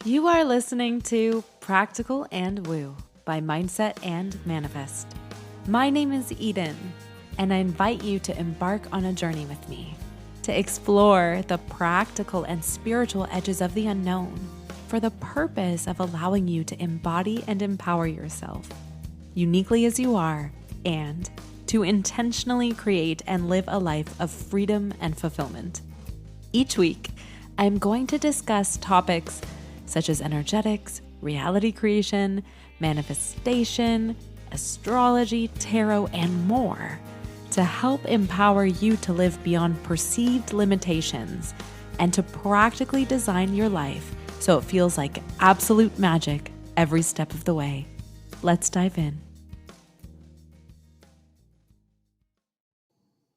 You are listening to Practical and Woo by Mindset and Manifest. My name is Eden, and I invite you to embark on a journey with me to explore the practical and spiritual edges of the unknown for the purpose of allowing you to embody and empower yourself uniquely as you are and to intentionally create and live a life of freedom and fulfillment. Each week, I'm going to discuss topics such as energetics, reality creation, manifestation, astrology, tarot, and more to help empower you to live beyond perceived limitations and to practically design your life so it feels like absolute magic every step of the way. Let's dive in.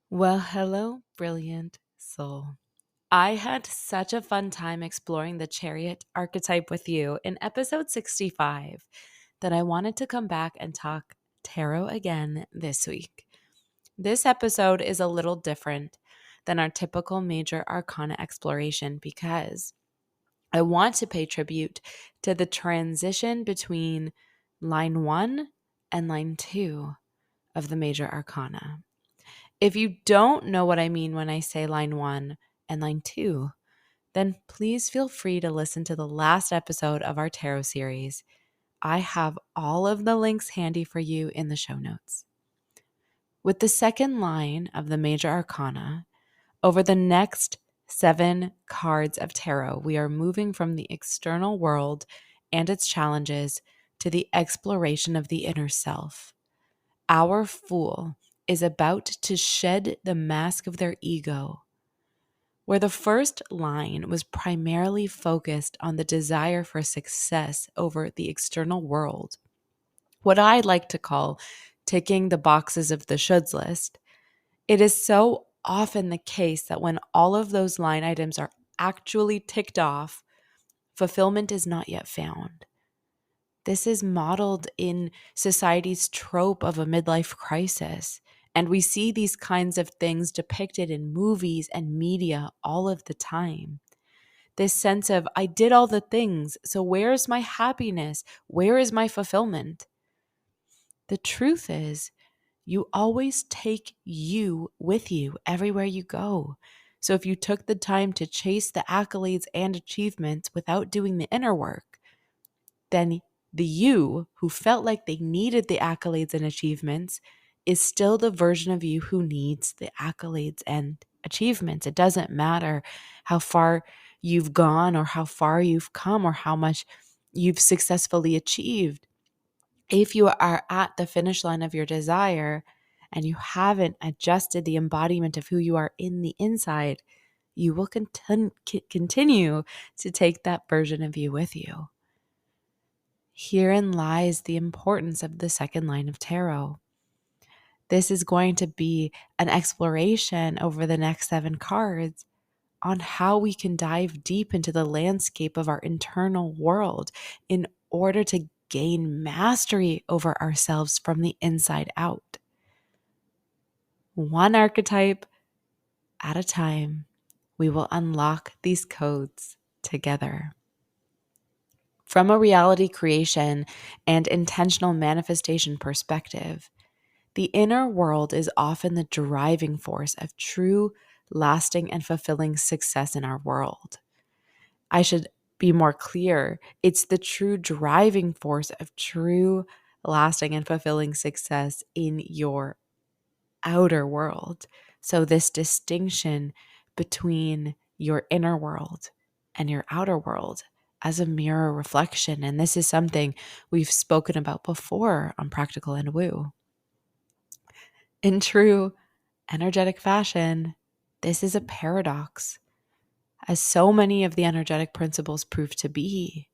Well, hello, brilliant soul. I had such a fun time exploring the chariot archetype with you in episode 65 that I wanted to come back and talk tarot again this week. This episode is a little different than our typical major arcana exploration because I want to pay tribute to the transition between line 1 and line 2 of the major arcana. If you don't know what I mean when I say line 1 and line 2, then please feel free to listen to the last episode of our tarot series. I have all of the links handy for you in the show notes. With the second line of the major arcana, over the next 7 cards of tarot, we are moving from the external world and its challenges to the exploration of the inner self. Our Fool is about to shed the mask of their ego. Where the first line was primarily focused on the desire for success over the external world, what I like to call ticking the boxes of the shoulds list, it is so often the case that when all of those line items are actually ticked off, fulfillment is not yet found. This is modeled in society's trope of a midlife crisis. And we see these kinds of things depicted in movies and media all of the time. This sense of, I did all the things, so where is my happiness? Where is my fulfillment? The truth is, you always take you with you everywhere you go. So if you took the time to chase the accolades and achievements without doing the inner work, then the you who felt like they needed the accolades and achievements is still the version of you who needs the accolades and achievements. It doesn't matter how far you've gone or how far you've come or how much you've successfully achieved. If you are at the finish line of your desire and you haven't adjusted the embodiment of who you are in the inside, you will continue to take that version of you with you. Herein lies the importance of the second line of tarot. This is going to be an exploration over the next 7 cards on how we can dive deep into the landscape of our internal world in order to gain mastery over ourselves from the inside out. One archetype at a time, we will unlock these codes together. From a reality creation and intentional manifestation perspective, the inner world is often the driving force of true, lasting, and fulfilling success in our world. I should be more clear. It's the true driving force of true, lasting, and fulfilling success in your outer world. So, this distinction between your inner world and your outer world as a mirror reflection. And this is something we've spoken about before on Practical and Woo. In true energetic fashion, this is a paradox, as so many of the energetic principles prove to be.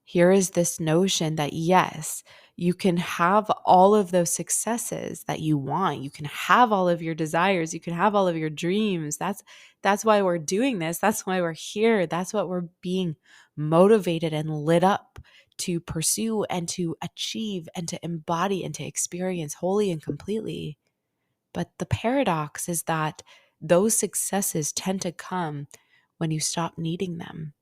Here is this notion that yes, you can have all of those successes that you want. You can have all of your desires. You can have all of your dreams. That's why we're doing this. That's why we're here. That's what we're being motivated and lit up to pursue and to achieve and to embody and to experience wholly and completely. But the paradox is that those successes tend to come when you stop needing them.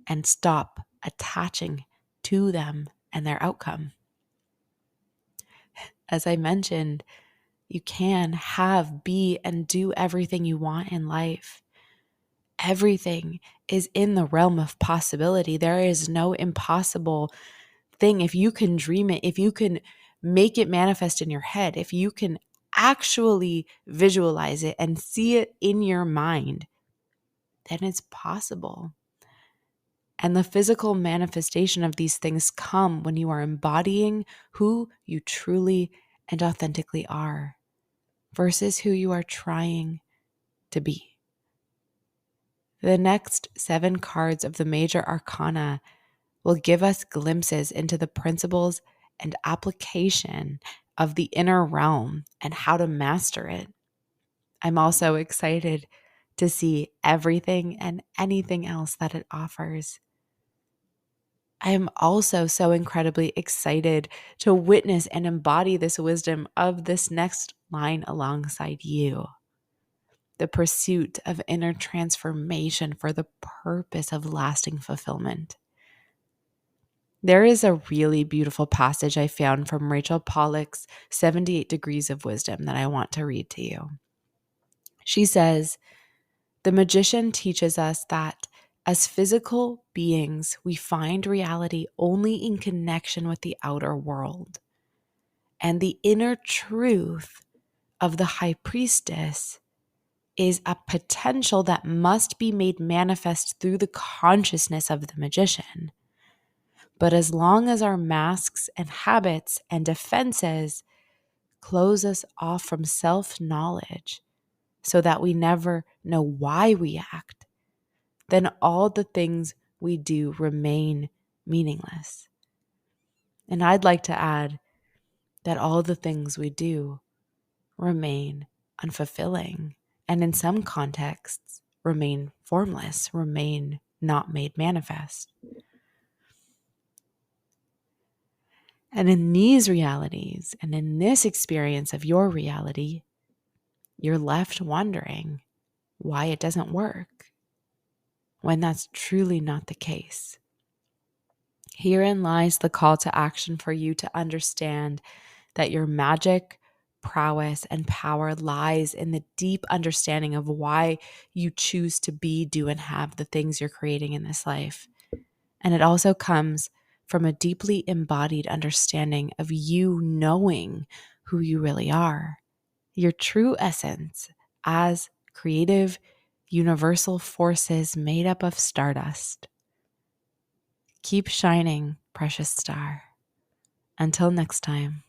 and stop attaching to them and their outcome. As I mentioned, you can have, be, and do everything you want in life. Everything is in the realm of possibility. There is no impossible thing. If you can dream it, if you can make it manifest in your head, if you can actually visualize it and see it in your mind, then it's possible. And the physical manifestation of these things come when you are embodying who you truly and authentically are versus who you are trying to be. The next 7 cards of the major arcana will give us glimpses into the principles and application of the inner realm and how to master it. I'm also excited to see everything and anything else that it offers. I am also so incredibly excited to witness and embody this wisdom of this next line alongside you. The pursuit of inner transformation for the purpose of lasting fulfillment. There is a really beautiful passage I found from Rachel Pollack's 78 Degrees of Wisdom that I want to read to you. She says, "The magician teaches us that as physical beings, we find reality only in connection with the outer world. And the inner truth of the high priestess is a potential that must be made manifest through the consciousness of the magician. But as long as our masks and habits and defenses close us off from self-knowledge so that we never know why we act, then all the things we do remain meaningless." And I'd like to add that all the things we do remain unfulfilling, and in some contexts, remain formless, remain not made manifest. And in these realities, and in this experience of your reality, you're left wondering why it doesn't work, when that's truly not the case. Herein lies the call to action for you to understand that your magic, prowess, and power lies in the deep understanding of why you choose to be, do, and have the things you're creating in this life. And it also comes from a deeply embodied understanding of you knowing who you really are, your true essence as creative, universal forces made up of stardust. Keep shining, precious star. Until next time.